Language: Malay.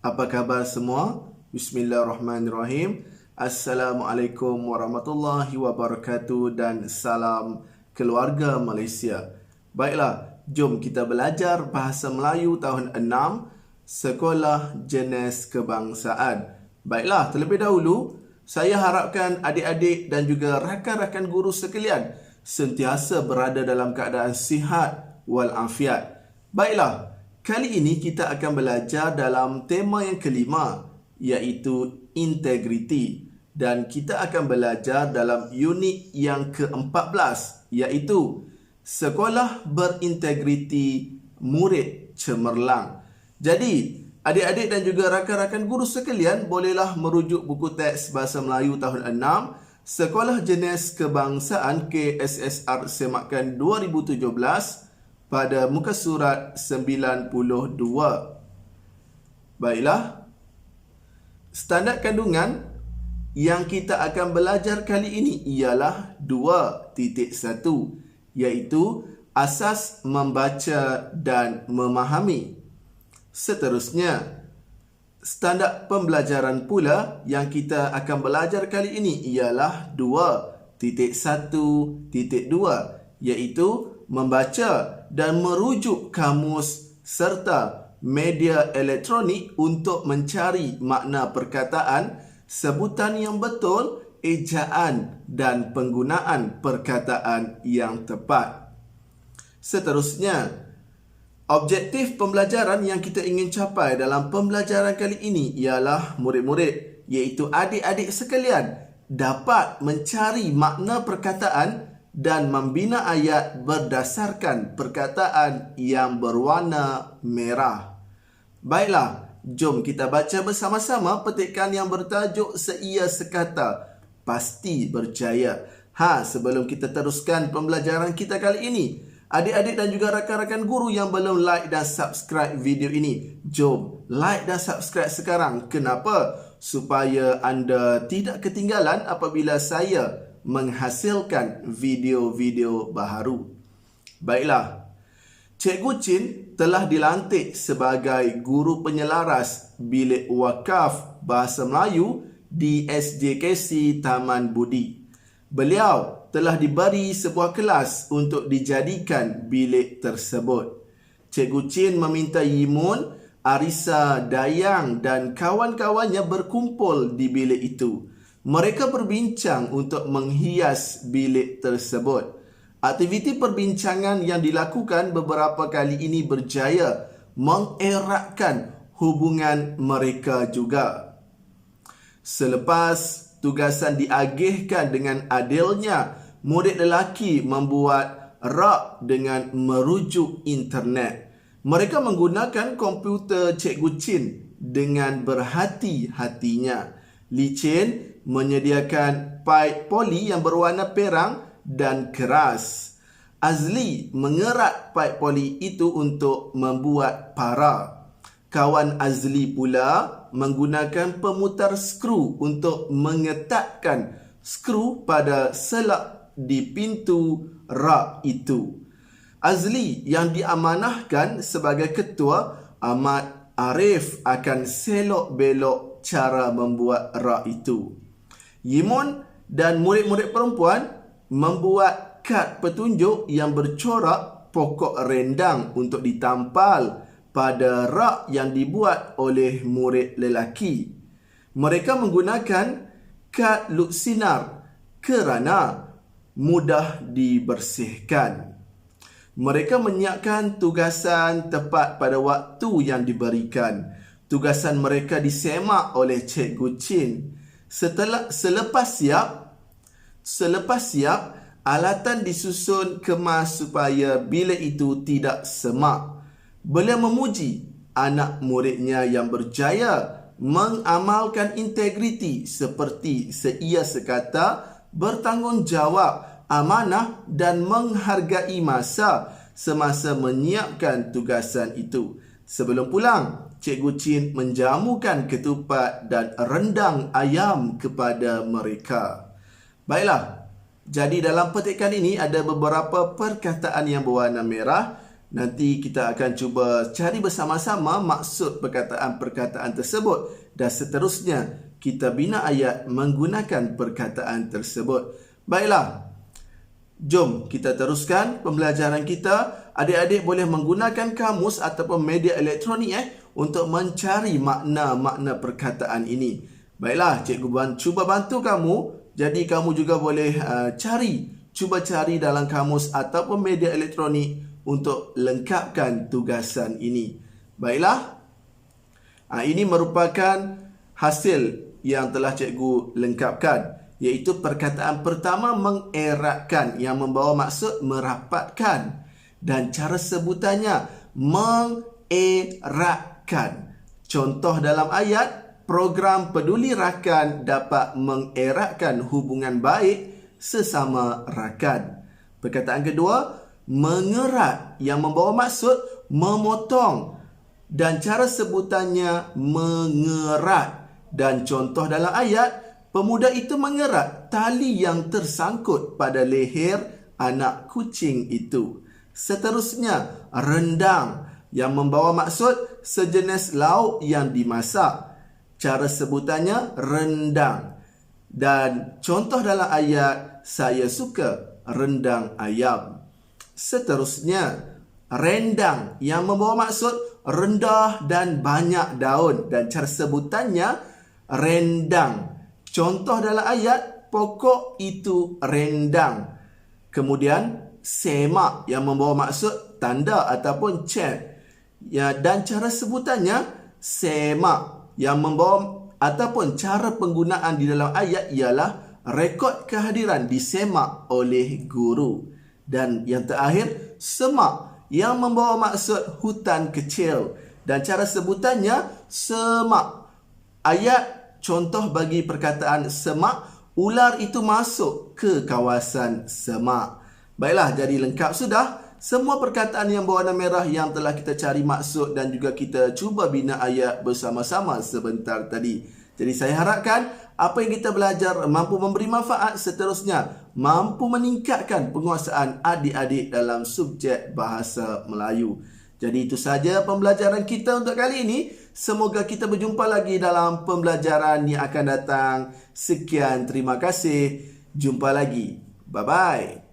apa khabar semua? Bismillahirrahmanirrahim. Assalamualaikum warahmatullahi wabarakatuh dan salam keluarga Malaysia. Baiklah, jom kita belajar Bahasa Melayu tahun 6, Sekolah Jenis Kebangsaan. Baiklah, terlebih dahulu, saya harapkan adik-adik dan juga rakan-rakan guru sekalian sentiasa berada dalam keadaan sihat walafiat. Baiklah, kali ini kita akan belajar dalam tema yang kelima, iaitu integriti. Dan kita akan belajar dalam unit yang ke-14, iaitu Sekolah Berintegriti Murid Cemerlang. Jadi, adik-adik dan juga rakan-rakan guru sekalian bolehlah merujuk buku teks Bahasa Melayu tahun 6, Sekolah Jenis Kebangsaan KSSR Semakan 2017, pada muka surat 92. Baiklah, standard kandungan yang kita akan belajar kali ini ialah 2.1, iaitu asas membaca dan memahami. Seterusnya, standard pembelajaran pula yang kita akan belajar kali ini ialah 2.1.2, iaitu membaca dan merujuk kamus serta media elektronik untuk mencari makna perkataan, sebutan yang betul, ejaan dan penggunaan perkataan yang tepat. Seterusnya, objektif pembelajaran yang kita ingin capai dalam pembelajaran kali ini ialah murid-murid, iaitu adik-adik sekalian, dapat mencari makna perkataan dan membina ayat berdasarkan perkataan yang berwarna merah. Baiklah, jom kita baca bersama-sama petikan yang bertajuk Seia Sekata Pasti Berjaya. Sebelum kita teruskan pembelajaran kita kali ini, adik-adik dan juga rakan-rakan guru yang belum like dan subscribe video ini, jom like dan subscribe sekarang. Kenapa? Supaya anda tidak ketinggalan apabila saya menghasilkan video-video baharu. Baiklah, Cikgu Chin telah dilantik sebagai guru penyelaras Bilik Wakaf Bahasa Melayu di SJKC Taman Budi. Beliau telah diberi sebuah kelas untuk dijadikan bilik tersebut. Cikgu Chin meminta Yimun, Arisa, Dayang dan kawan-kawannya berkumpul di bilik itu. Mereka berbincang untuk menghias bilik tersebut. Aktiviti perbincangan yang dilakukan beberapa kali ini berjaya mengeratkan hubungan mereka juga. Selepas tugasan diagihkan dengan adilnya, murid lelaki membuat rak dengan merujuk internet. Mereka menggunakan komputer Cikgu Chin dengan berhati-hatinya. Li Chin menyediakan paip poli yang berwarna perang dan keras. Azli mengerat paip poli itu untuk membuat para. Kawan Azli pula menggunakan pemutar skru untuk mengetatkan skru pada selak di pintu rak itu. Azli yang diamanahkan sebagai ketua amat arif akan selok-belok cara membuat rak itu. Yimun dan murid-murid perempuan membuat kad petunjuk yang bercorak pokok rendang untuk ditampal pada rak yang dibuat oleh murid lelaki. Mereka menggunakan kad luksinar kerana mudah dibersihkan. Mereka menyiapkan tugasan tepat pada waktu yang diberikan. Tugasan mereka disemak oleh Cikgu Chin. Selepas siap, alatan disusun kemas supaya bilik itu tidak semak. Beliau memuji anak muridnya yang berjaya mengamalkan integriti seperti seia sekata, bertanggungjawab, amanah dan menghargai masa semasa menyiapkan tugasan itu. Sebelum pulang, Cikgu Chin menjamukan ketupat dan rendang ayam kepada mereka. Baiklah, jadi dalam petikan ini ada beberapa perkataan yang berwarna merah Nanti kita akan cuba cari bersama-sama maksud perkataan-perkataan tersebut dan seterusnya kita bina ayat menggunakan perkataan tersebut. Baiklah, jom kita teruskan pembelajaran kita. Adik-adik boleh menggunakan kamus ataupun media elektronik untuk mencari makna-makna perkataan ini. Baiklah, cikgu cuba bantu kamu. Jadi kamu juga boleh cuba cari dalam kamus ataupun media elektronik untuk lengkapkan tugasan ini. Baiklah, ini merupakan hasil yang telah cikgu lengkapkan, iaitu perkataan pertama mengeratkan yang membawa maksud merapatkan, dan cara sebutannya mengeratkan. Contoh dalam ayat, program peduli rakan dapat mengeratkan hubungan baik sesama rakan. Perkataan kedua, mengerat yang membawa maksud memotong, dan cara sebutannya mengerat. Dan contoh dalam ayat, pemuda itu mengerat tali yang tersangkut pada leher anak kucing itu. Seterusnya, rendang yang membawa maksud sejenis lauk yang dimasak. Cara sebutannya rendang. Dan contoh dalam ayat, saya suka rendang ayam. Seterusnya, rendang yang membawa maksud rendah dan banyak daun, dan cara sebutannya rendang. Contoh dalam ayat, pokok itu rendang. Kemudian, semak yang membawa maksud tanda ataupun chat, dan cara sebutannya semak. Yang membawa ataupun cara penggunaan di dalam ayat ialah rekod kehadiran disemak oleh guru. Dan yang terakhir, semak yang membawa maksud hutan kecil, dan cara sebutannya semak. Ayat contoh bagi perkataan semak, ular itu masuk ke kawasan semak. Baiklah, jadi lengkap sudah semua perkataan yang berwarna merah yang telah kita cari maksud dan juga kita cuba bina ayat bersama-sama sebentar tadi. Jadi saya harapkan apa yang kita belajar mampu memberi manfaat, seterusnya mampu meningkatkan penguasaan adik-adik dalam subjek bahasa Melayu. Jadi itu saja pembelajaran kita untuk kali ini. Semoga kita berjumpa lagi dalam pembelajaran yang akan datang. Sekian, terima kasih. Jumpa lagi. Bye-bye.